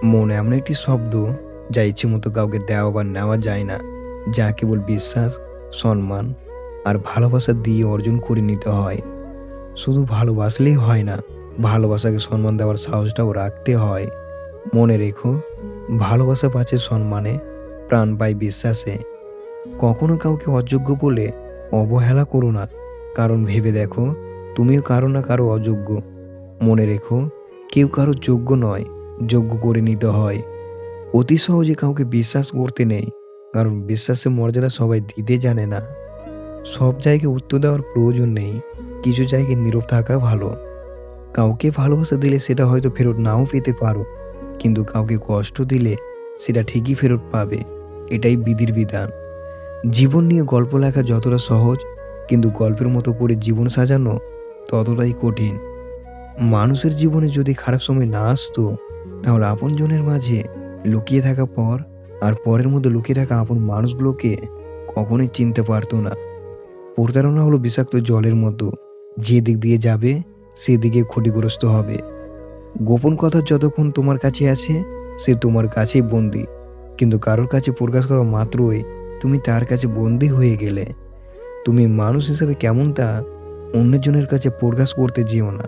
মন এমন একটি শব্দ যা ইচ্ছেমতো কাউকে দেওয়া বা নেওয়া যায় না, যা কেবল বিশ্বাস, সম্মান আর ভালোবাসা দিয়ে অর্জন করে নিতে হয়। শুধু ভালোবাসলেই হয় না, ভালোবাসাকে সম্মান দেওয়ার সাহসটাও রাখতে হয়। মনে রেখো, ভালোবাসা বাঁচে সম্মানে, প্রাণ পায় বিশ্বাসে। কখনো কাউকে অযোগ্য বলে অবহেলা করো না, কারণ ভেবে দেখো, তুমিও কারো না কারো অযোগ্য। মনে রেখো, কেউ কারো যোগ্য নয়, যোগ্য করে নিতে হয়। অতি সহজে কাউকে বিশ্বাস করতে নেই, কারণ বিশ্বাসের মর্যাদা সবাই দিতে জানে না। সব জায়গায় উত্তর দেওয়ার প্রয়োজন নেই, কিছু জায়গায় নীরব থাকা ভালো। কাউকে ভালোবাসা দিলে সেটা হয়তো ফেরত নাও পেতে পারো, কিন্তু কাউকে কষ্ট দিলে সেটা ঠিকই ফেরত পাবে। এটাই বিধির বিধান। জীবন নিয়ে গল্প লেখা যতটা সহজ, কিন্তু গল্পের মতো করে জীবন সাজানো ততটাই কঠিন। মানুষের জীবনে যদি খারাপ সময় না আসতো, তাহলে আপনজনের মাঝে লুকিয়ে থাকা পর আর পরের মধ্যে লুকিয়ে থাকা আপন মানুষগুলোকে কখনোই চিনতে পারতো না। প্রতারণা হলো বিষাক্ত জলের মতো, যে দিক দিয়ে যাবে সেদিকে ক্ষতিগ্রস্ত হবে। গোপন কথা যতক্ষণ তোমার কাছে আছে, সে তোমার কাছেই বন্দি, কিন্তু কারোর কাছে প্রকাশ করা মাত্রই তুমি তার কাছে বন্দি হয়ে গেলে। তুমি মানুষ হিসেবে কেমন তা অন্যজনের কাছে প্রকাশ করতে যেও না।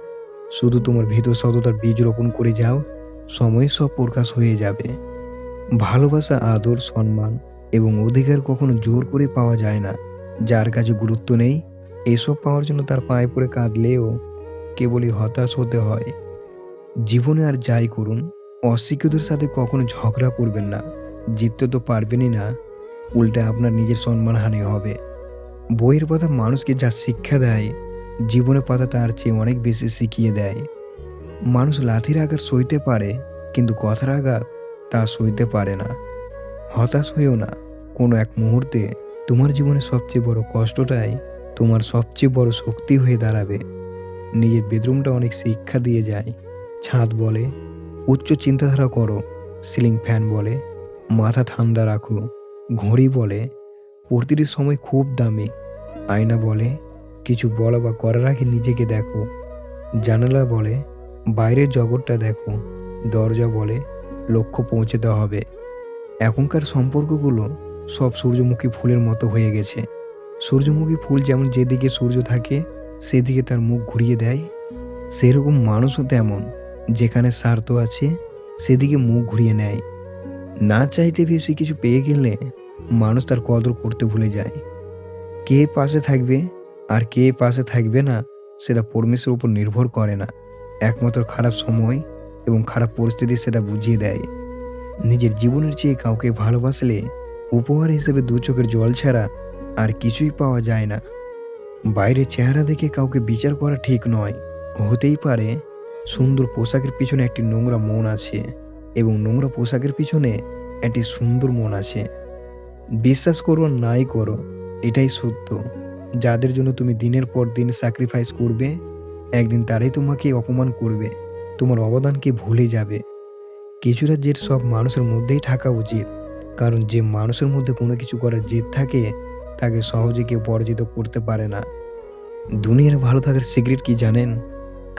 শুধু তোমার ভিতর সততার বীজ রোপণ করে যাও, সময় সব প্রকাশ হয়ে যাবে। ভালোবাসা, আদর, সম্মান এবং অধিকার কখনো জোর করে পাওয়া যায় না। যার কাছে গুরুত্ব নেই, এসব পাওয়ার জন্য তার পায়ে পড়ে কাঁদলেও কেবলই হতাশ হতে হয়। জীবনে আর যাই করুন, অশিক্ষিতদের সাথে কখনো ঝগড়া করবেন না। জিততে তো পারবেনই না, উল্টে আপনার নিজের সম্মানহানি হবে। বইয়ের পাতা মানুষকে যা শিক্ষা দেয়, জীবনের পাতা তার চেয়ে অনেক বেশি শিখিয়ে দেয়। মানুষ লাঠির আঘাত সইতে পারে, কিন্তু কথার আঘাত তা সইতে পারে না। হতাশ হইও না, কোনো এক মুহূর্তে তোমার জীবনের সবচেয়ে বড় কষ্টটাই তোমার সবচেয়ে বড় শক্তি হয়ে দাঁড়াবে। নিজের বেডরুমটা অনেক শিক্ষা দিয়ে যায়। ছাদ বলে উচ্চ চিন্তাধারা করো, সিলিং ফ্যান বলে মাথা ঠান্ডা রাখো, ঘড়ি বলে প্রতিটি সময় খুব দামি, আয়না বলে কিছু বলা বা করার আগে নিজেকে দেখো, জানালা বলে বাইরের জগৎটা দেখো, দরজা বলে লক্ষ্য পৌঁছতে হবে। এখনকার সম্পর্কগুলো সব সূর্যমুখী ফুলের মতো হয়ে গেছে। সূর্যমুখী ফুল যেমন যেদিকে সূর্য থাকে সেদিকে তার মুখ ঘুরিয়ে দেয়, সেরকম মানুষও তেমন, যেখানে স্বার্থ আছে সেদিকে মুখ ঘুরিয়ে নেয়। না চাইতে বেশি কিছু পেয়ে গেলে মানুষ তার কদর করতে ভুলে যায়। কে পাশে থাকবে আর কে পাশে থাকবে না, সেটা পরমেশ্বরের উপর নির্ভর করে না। একমাত্র খারাপ সময় এবং খারাপ পরিস্থিতি সেটা বুঝিয়ে দেয়। নিজের জীবনের চেয়ে কাউকে ভালোবাসলে উপহার হিসেবে দু চোখের জল ছাড়া আর কিছুই পাওয়া যায় না। বাইরের চেহারা দেখে কাউকে বিচার করা ঠিক নয়। হতেই পারে সুন্দর পোশাকের পিছনে একটি নোংরা মন আছে, এবং নোংরা পোশাকের পিছনে একটি সুন্দর মন আছে। বিশ্বাস করো আর নাই করো, এটাই সত্য। যাদের জন্য তুমি দিনের পর দিন স্যাক্রিফাইস করবে, একদিন তারাই তোমাকে অপমান করবে, তোমার অবদানকে ভুলে যাবে। কিছুটা জেদ সব মানুষের মধ্যেই থাকা উচিত, কারণ যে মানুষের মধ্যে কোনো কিছু করার জেদ থাকে, তাকে সহজে কেউ পরাজিত করতে পারে না। দুনিয়ার ভালো থাকার সিক্রেট কি জানেন?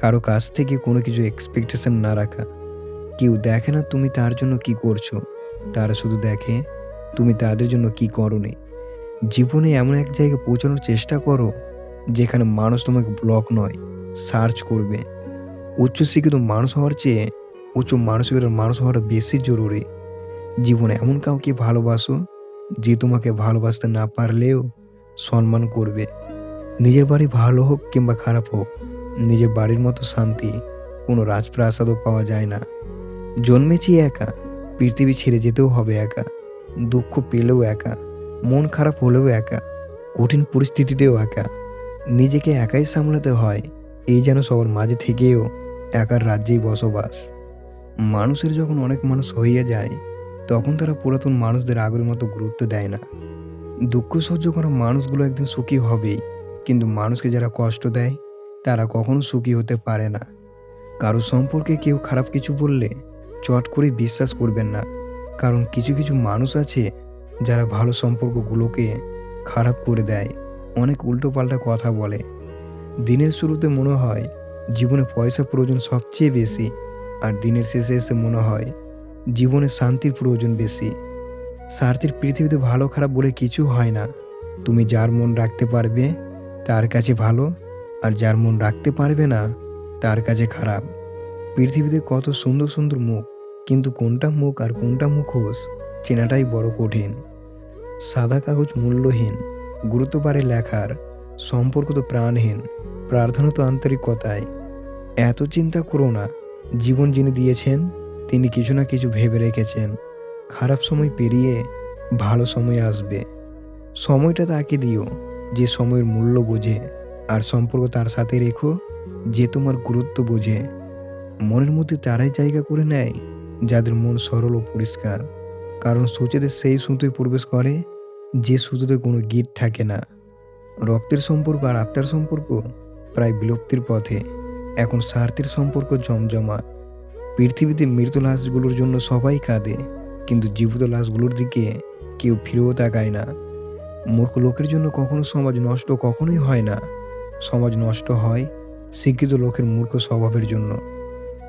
কারো কাছ থেকে কোনো কিছু এক্সপেকটেশন না রাখা। কেউ দেখে না তুমি তার জন্য কি করছো, তারা শুধু দেখে তুমি তাদের জন্য কি করোনি। জীবনে এমন এক জায়গায় পৌঁছানোর চেষ্টা করো, যেখানে মানুষ তোমাকে ব্লক নয়, সার্চ করবে। উচ্চশিক্ষিত মানুষ হওয়ার চেয়ে উচ্চ মানসিকতার মানুষ হওয়াটা বেশি জরুরি। জীবনে এমন কাউকে ভালোবাসো, যে তোমাকে ভালোবাসতে না পারলেও সম্মান করবে। নিজের বাড়ি ভালো হোক কিংবা খারাপ হোক, নিজের বাড়ির মতো শান্তি কোনো রাজপ্রাসাদও পাওয়া যায় না। জন্মেছি একা, পৃথিবী ছেড়ে যেতেও হবে একা। দুঃখ পেলেও একা, মন খারাপ হলেও একা, কঠিন পরিস্থিতিতেও একা। নিজেকে একাই সামলাতে হয়, এই যেন সবার মাঝে থেকেও একার রাজ্যেই বসবাস। মানুষের যখন অনেক মানুষ হইয়া যায়, তখন তারা পুরাতন মানুষদের আগের মতো গুরুত্ব দেয় না। দুঃখ সহ্য করা মানুষগুলো একদিন সুখী হবেই, কিন্তু মানুষকে যারা কষ্ট দেয়, তারা কখনো সুখী হতে পারে না। কারো সম্পর্কে কেউ খারাপ কিছু বললে চট করে বিশ্বাস করবেন না, কারণ কিছু কিছু মানুষ আছে যারা ভালো সম্পর্কগুলোকে খারাপ করে দেয়, অনেক উল্টোপাল্টা কথা বলে। দিনের শুরুতে মনে হয় জীবনে পয়সা প্রয়োজন সবচেয়ে বেশি, আর দিনের শেষে এসে মনে হয় জীবনে শান্তির প্রয়োজন বেশি। স্বার্থের পৃথিবীতে ভালো খারাপ বলে কিছু হয় না। তুমি যার মন রাখতে পারবে তার কাছে ভালো, আর যার মন রাখতে পারবে না তার কাছে খারাপ। পৃথিবীতে কত সুন্দর সুন্দর মুখ, কিন্তু কোনটা মুখ আর কোনটা মুখোশ চেনাটাই বড় কঠিন। সাদা কাগজ মূল্যহীন, গুরুত্ব বাড়ে লেখার, সম্পর্ক তো প্রাণহীন, প্রার্থনা তো আন্তরিকতায়। এত চিন্তা করো না, জীবন যিনি দিয়েছেন তিনি কিছু না কিছু ভেবে রেখেছেন। খারাপ সময় পেরিয়ে ভালো সময় আসবে। সময়টা তাকে দিও যে সময়ের মূল্য বোঝে, আর সম্পর্ক তার সাথে রেখো যে তোমার গুরুত্ব বোঝে। মনের মধ্যে তারাই জায়গা করে নেয় যাদের মন সরল ও পরিষ্কার, কারণ সূচেতে সেই সুতোয় প্রবেশ করে যে সুতোতে কোনো গিট থাকে না। রক্তের সম্পর্ক আর আত্মার সম্পর্ক প্রায় বিলুপ্তির পথে। এখন স্বার্থের সম্পর্ক জমজমাট। পৃথিবীতে মৃত লাশগুলোর জন্য সবাই কাঁদে, কিন্তু জীবিত লাশগুলোর দিকে কেউ ফিরেও তাকায় না। মূর্খ লোকের জন্য কখনো সমাজ নষ্ট কখনোই হয় না। সমাজ নষ্ট হয় শিক্ষিত লোকের মূর্খ স্বভাবের জন্য।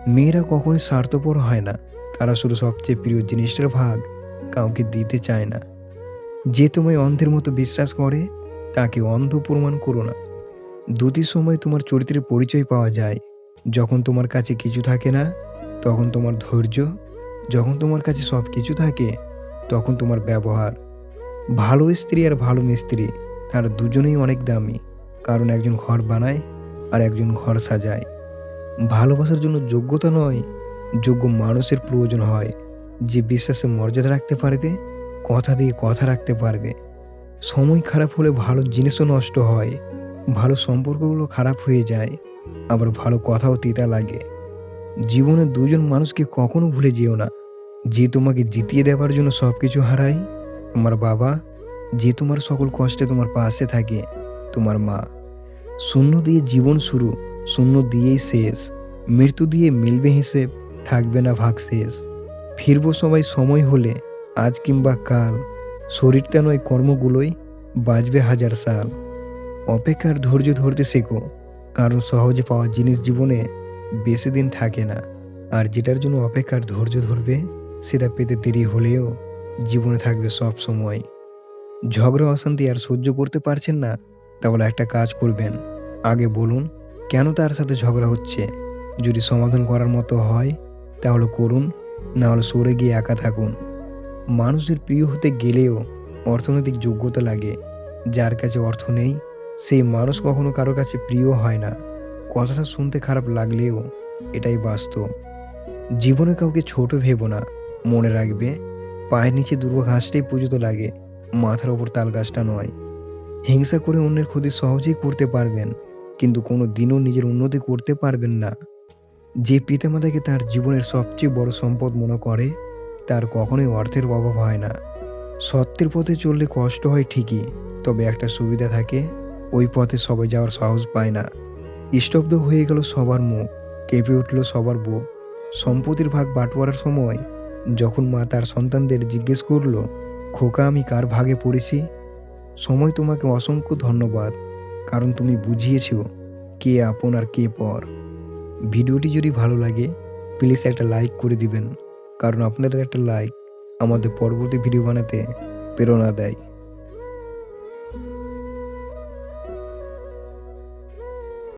মেয়েরা কখনোই স্বার্থপর হয় না, তারা শুধু সবচেয়ে প্রিয় জিনিসটার ভাগ কাউকে দিতে চায় না। যে তোমায় অন্ধের মতো বিশ্বাস করে তাকে অন্ধ প্রমাণ করো না। দুটি সময় তোমার চরিত্রের পরিচয় পাওয়া যায়। যখন তোমার কাছে কিছু থাকে না তখন তোমার ধৈর্য, যখন তোমার কাছে সব কিছু থাকে তখন তোমার ব্যবহার। ভালো স্ত্রী আর ভালো মিস্ত্রি তারা দুজনেই অনেক দামি, কারণ একজন ঘর বানায় আর একজন ঘর সাজায়। ভালোবাসার জন্য যোগ্যতা নয়, যোগ্য মানুষের প্রয়োজন হয়, যে বিশ্বাসে মর্যাদা রাখতে পারবে, কথা দিয়ে কথা রাখতে পারবে। সময় খারাপ হলে ভালো জিনিসও নষ্ট হয়, ভালো সম্পর্কগুলো খারাপ হয়ে যায়, আবার ভালো কথাও তিতা লাগে। জীবনে দুজন মানুষকে কখনো ভুলে যেও না, যে তোমাকে জিতিয়ে দেওয়ার জন্য সবকিছু হারায়, তোমার বাবা; যে তোমার সকল কষ্টে তোমার পাশে থাকে, তোমার মা। শূন্য দিয়ে জীবন শুরু, শূন্য দিয়েই শেষ। মৃত্যু দিয়ে মিলবে হিসেব, থাকবে না ভাগশেষ। ফিরবো সবাই সময় হলে, আজ কিংবা কাল। শরীরটা নয় কর্মগুলোই বাঁচবে হাজার সাল। অপেক্ষার ধৈর্য ধরতে শেখো, কারণ সহজে পাওয়া জিনিস জীবনে বেশি দিন থাকে না। আর যেটার জন্য অপেক্ষার ধৈর্য ধরবে সেটা পেতে দেরি হলেও জীবনে থাকবে সব সময়। ঝগড়া অশান্তি আর সহ্য করতে পারছেন না, তাহলে একটা কাজ করবেন। আগে বলুন কেন তার সাথে ঝগড়া হচ্ছে। যদি সমাধান করার মতো হয় তাহলে করুন, না হলে সরে গিয়ে একা থাকুন। মানুষের প্রিয় হতে গেলেও অর্থনৈতিক যোগ্যতা লাগে। যার কাছে অর্থ নেই সেই মানুষ কখনো কারো কাছে প্রিয় হয় না। কথাটা শুনতে খারাপ লাগলেও এটাই বাস্তব। জীবনে কাউকে ছোট ভেবো না। মনে রাখবে, পায়ের নিচে দুর্বা ঘাসটাই পুজোতে লাগে, মাথার ওপর তাল গাছটা নয়। হিংসা করে অন্যের ক্ষতি সহজেই করতে পারবেন, কিন্তু কোনো দিনও নিজের উন্নতি করতে পারবেন না। যে পিতামাতাকে তার জীবনের সবচেয়ে বড় সম্পদ মনে করে তার কখনোই অর্থের অভাব হয় না। সত্যের পথে চললে কষ্ট হয় ঠিকই, তবে একটা সুবিধা থাকে, ওই পথে সবাই যাওয়ার সাহস পায় না। স্তব্ধ হয়ে গেল সবার মুখ, কেঁপে উঠল সবার বুক। সম্পত্তির ভাগ বাঁটোয়ারার সময় যখন মা তার সন্তানদের জিজ্ঞেস করলো, খোকা আমি কার ভাগে পড়েছি, সময় তোমাকে অসংখ্য ধন্যবাদ, কারণ তুমি বুঝিয়েছ কে আপন আর কে পর। ভিডিওটি যদি ভালো লাগে প্লিজ একটা লাইক করে দিবেন, কারণ আপনাদের একটা লাইক আমাদের পরবর্তী ভিডিও বানাতে প্রেরণা দেয়।